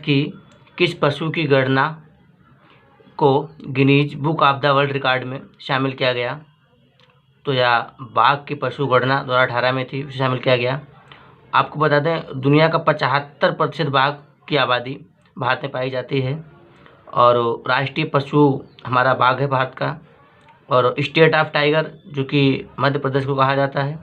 की किस पशु की गणना को Guinness book of the world record में शामिल किया गया? तो या बाघ की पशु गणना 2018 में थी, उसे शामिल किया गया। आपको बता दें दुनिया का 75% बाघ की आबादी भारत में पाई जाती है और राष्ट्रीय पशु हमारा बाघ है भारत का, और स्टेट ऑफ टाइगर जो कि मध्य प्रदेश को कहा जाता है।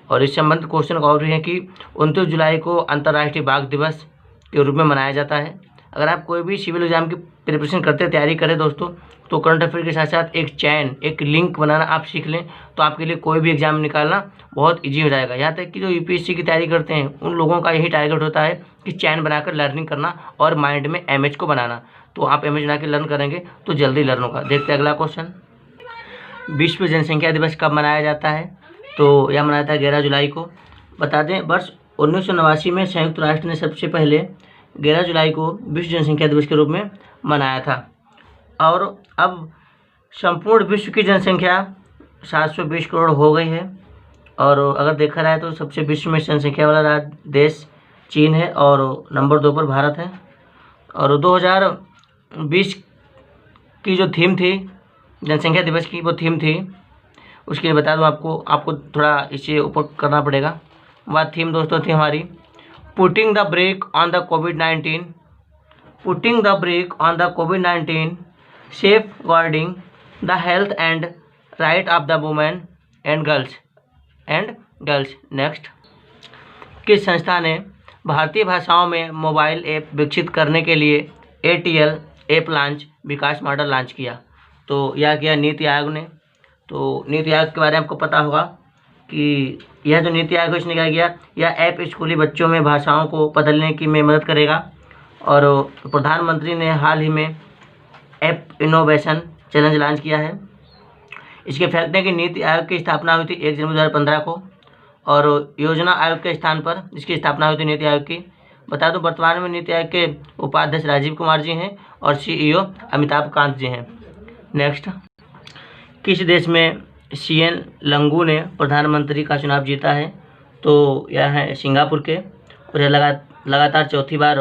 और इस संबंधित क्वेश्चन का और भी है कि 29 जुलाई को अंतर्राष्ट्रीय बाघ दिवस के रूप में मनाया जाता है। अगर आप कोई भी सिविल एग्जाम की प्रिपरेशन करते तैयारी करें दोस्तों, तो करंट अफेयर के साथ साथ एक लिंक बनाना आप सीख लें, तो आपके लिए कोई भी एग्जाम निकालना बहुत ईजी हो जाएगा। यहाँ तक कि जो यूपीएससी की तैयारी करते हैं उन लोगों का यही टारगेट होता है कि चैन बनाकर लर्निंग करना और माइंड में इमेज को बनाना। तो आप इमेज बना के लर्न करेंगे तो जल्दी लर्न होगा। देखते हैं अगला क्वेश्चन। विश्व जनसंख्या दिवस कब मनाया जाता है? तो यह मनाया था 11 जुलाई को। बता दें वर्ष 1989 में संयुक्त राष्ट्र ने सबसे पहले 11 जुलाई को विश्व जनसंख्या दिवस के रूप में मनाया था। और अब संपूर्ण विश्व की जनसंख्या 720 करोड़ हो गई है। और अगर देखा जाए तो सबसे विश्व में जनसंख्या वाला देश चीन है और नंबर 2 पर भारत है। और 2020 की जो थीम थी जनसंख्या दिवस की, वो थीम थी, उसके लिए बता दूं आपको थोड़ा इसे ऊपर करना पड़ेगा। वह थीम दोस्तों थी हमारी putting the brake on the कोविड-19 safeguarding the health and right of the women and girls. Next, किस संस्था ने भारतीय भाषाओं में मोबाइल ऐप विकसित करने के लिए ATL ऐप विकास मॉडल लॉन्च किया? तो यह किया नीति आयोग ने। तो नीति आयोग के बारे में आपको पता होगा कि यह जो नीति आयोग है इसने क्या किया, यह ऐप स्कूली बच्चों में भाषाओं को बदलने की में मदद करेगा। और प्रधानमंत्री ने हाल ही में ऐप इनोवेशन चैलेंज लॉन्च किया है। इसके फैक्ट है कि नीति आयोग की स्थापना हुई थी 1 जनवरी 2015 को, और योजना आयोग के स्थान पर इसकी स्थापना हुई थी नीति आयोग की। बता दूं वर्तमान में नीति आयोग के उपाध्यक्ष राजीव कुमार जी हैं और CEO अमिताभ कांत जी हैं। नेक्स्ट, किस देश में CN लंगू ने प्रधानमंत्री का चुनाव जीता है? तो यह है सिंगापुर के, और यह लगातार चौथी बार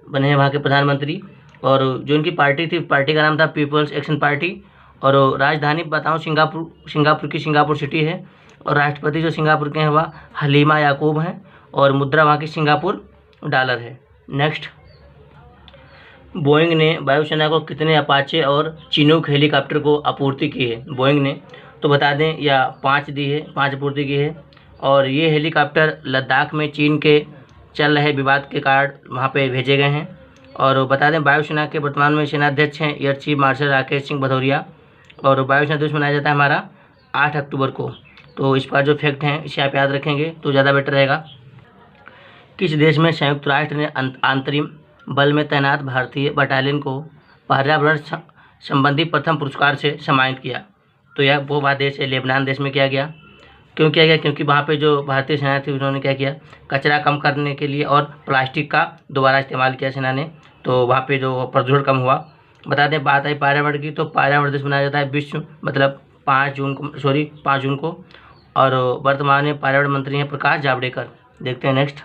बने हैं वहाँ के प्रधानमंत्री। और जो इनकी पार्टी थी, पार्टी का नाम था पीपल्स एक्शन पार्टी। और राजधानी बताऊँ सिंगापुर की सिंगापुर सिटी है। और राष्ट्रपति जो सिंगापुर के हैं वह हलीमा याकूब हैं, और मुद्रा वहाँ की सिंगापुर डॉलर है। नेक्स्ट, बोइंग ने वायुसेना को कितने अपाचे और चिनूक हेलीकॉप्टर को आपूर्ति की है? बोइंग ने तो बता दें या 5 दी है, 5 आपूर्ति की है। और ये हेलीकॉप्टर लद्दाख में चीन के चल रहे विवाद के कारण वहाँ पे भेजे गए हैं। और बता दें वायुसेना के वर्तमान में सेनाध्यक्ष हैं air chief marshal Rakesh Singh Bhadauria. और वायुसेना दिवस मनाया जाता है हमारा 8 अक्टूबर को। तो इस पर जो फैक्ट हैं इसे आप याद रखेंगे तो ज़्यादा बेटर रहेगा। किस देश में संयुक्त राष्ट्र ने अंतरिम बल में तैनात भारतीय बटालियन को पर्यावरण संबंधी प्रथम पुरस्कार से सम्मानित किया? तो यह वो वह देश है लेबनान देश में किया गया। क्यों किया गया? क्योंकि वहाँ पे जो भारतीय सेना थी उन्होंने क्या किया, कचरा कम करने के लिए और प्लास्टिक का दोबारा इस्तेमाल किया सेना ने, तो वहाँ पे जो प्रदूषण कम हुआ। बता दें बात आई पर्यावरण की, तो पर्यावरण दिवस मनाया जाता है विश्व 5 जून को। और वर्तमान में पर्यावरण मंत्री हैं प्रकाश जावड़ेकर। देखते हैं नेक्स्ट,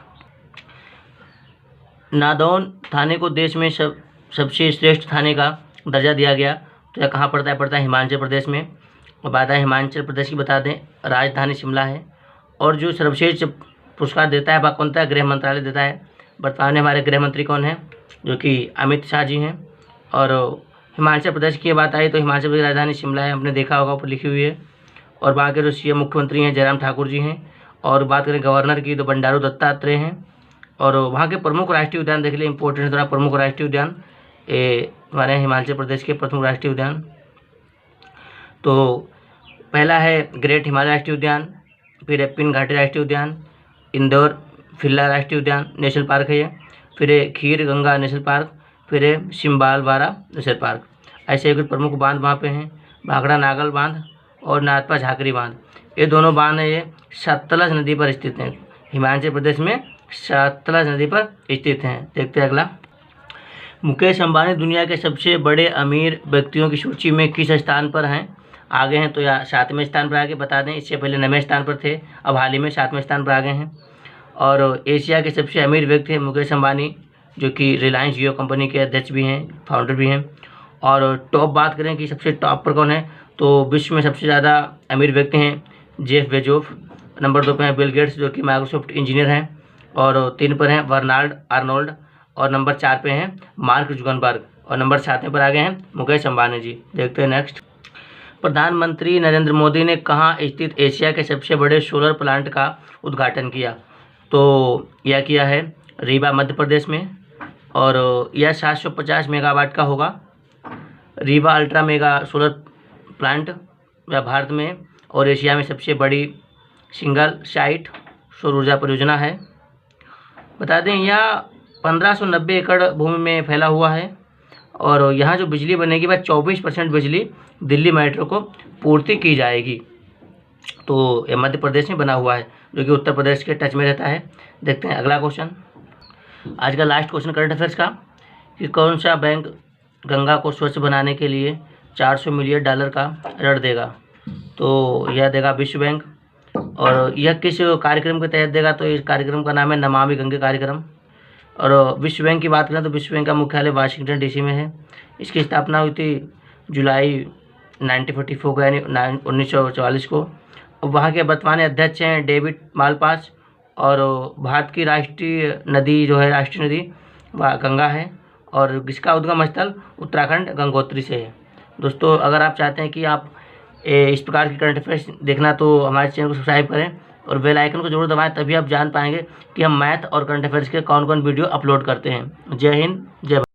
नादौन थाने को देश में सबसे श्रेष्ठ थाने का दर्जा दिया गया। तो यह कहाँ पड़ता है हिमाचल प्रदेश में। और बात है हिमाचल प्रदेश की, बता दें राजधानी शिमला है। और जो सर्वश्रेष्ठ पुरस्कार देता है वह कौन सा? गृह मंत्रालय देता है। वर्तमान में हमारे गृह मंत्री कौन है? जो कि अमित शाह जी हैं। और हिमाचल प्रदेश की बात आई तो हिमाचल प्रदेश राजधानी शिमला है, आपने देखा होगा ऊपर लिखी हुई है। और वहाँ के जो CM मुख्यमंत्री हैं जयराम ठाकुर जी हैं। और बात करें गवर्नर की तो बंडारू दत्तात्रेय हैं। और वहाँ के प्रमुख राष्ट्रीय उद्यान देख लिए, इंपॉर्टेंट है थोड़ा। प्रमुख राष्ट्रीय उद्यान हमारे हिमाचल प्रदेश के प्रमुख राष्ट्रीय उद्यान, तो पहला है ग्रेट हिमालय राष्ट्रीय उद्यान, फिर है पिन घाटी राष्ट्रीय उद्यान, इंदौर फिल्ला राष्ट्रीय उद्यान नेशनल पार्क है ये, फिर है खीर गंगा नेशनल पार्क, फिर है सिम्बालवारा नेशनल पार्क। ऐसे कुछ प्रमुख बांध वहाँ पे हैं, भाखड़ा नागल बांध और नाथपा झाकरी बांध। ये दोनों बांध है ये सतलज नदी पर स्थित हैं। हिमाचल प्रदेश में सतलज नदी पर स्थित हैं। देखते हैं अगला, मुकेश अंबानी दुनिया के सबसे बड़े अमीर व्यक्तियों की सूची में किस स्थान पर हैं? आगे हैं तो या 7वें स्थान पर आगे, बता दें इससे पहले 9वें स्थान पर थे, अब हाल ही में 7वें स्थान पर आ गए हैं। और एशिया के सबसे अमीर व्यक्ति हैं मुकेश अंबानी, जो कि रिलायंस जियो कंपनी के अध्यक्ष भी हैं, फाउंडर भी हैं। और टॉप बात करें कि सबसे टॉप पर कौन है, तो विश्व में सबसे ज़्यादा अमीर व्यक्ति हैं जेफ बेजोस। नंबर 2 पे हैं बिल गेट्स जो कि माइक्रोसॉफ्ट इंजीनियर हैं। और 3 पर हैं बर्नार्ड आर्नोल्ड। और नंबर 4 पे हैं मार्क जुकरबर्ग। और नंबर 7 पर आ गए हैं मुकेश अंबानी जी। देखते हैं नेक्स्ट। प्रधानमंत्री नरेंद्र मोदी ने कहाँ स्थित एशिया के सबसे बड़े सोलर प्लांट का उद्घाटन किया, तो यह किया है रीवा मध्य प्रदेश में। और यह 750 मेगावाट का होगा। Rewa ultra mega solar plant यह भारत में और एशिया में सबसे बड़ी सिंगल साइट सौर ऊर्जा परियोजना है। बता दें यह 1590 एकड़ भूमि में फैला हुआ है। और यहाँ जो बिजली बनेगी वह 24% बिजली दिल्ली मेट्रो को पूर्ति की जाएगी। तो यह मध्य प्रदेश में बना हुआ है जो कि उत्तर प्रदेश के टच में रहता है। देखते हैं अगला क्वेश्चन। आज का लास्ट क्वेश्चन करंट अफेयर्स का, कि कौन सा बैंक गंगा को स्वच्छ बनाने के लिए $400 मिलियन का ऋण देगा, तो यह देगा विश्व बैंक। और यह किस कार्यक्रम के तहत देगा, तो इस कार्यक्रम का नाम है नमामि गंगे कार्यक्रम। और विश्व बैंक की बात करें तो विश्व बैंक का मुख्यालय वाशिंगटन डीसी में है। इसकी स्थापना हुई थी जुलाई 1944 को, यानी 1944 को। और वहाँ के वर्तमान अध्यक्ष हैं डेविड मालपास। और भारत की राष्ट्रीय नदी जो है, राष्ट्रीय नदी वह गंगा है। और इसका उद्गम स्थल उत्तराखंड गंगोत्री से है। दोस्तों अगर आप चाहते हैं कि आप इस प्रकार की करंट अफेयर्स देखना, तो हमारे चैनल को सब्सक्राइब करें और बेल आइकन को जरूर दबाएं, तभी आप जान पाएंगे कि हम मैथ और करंट अफेयर्स के कौन कौन वीडियो अपलोड करते हैं। जय हिंद, जय भारत।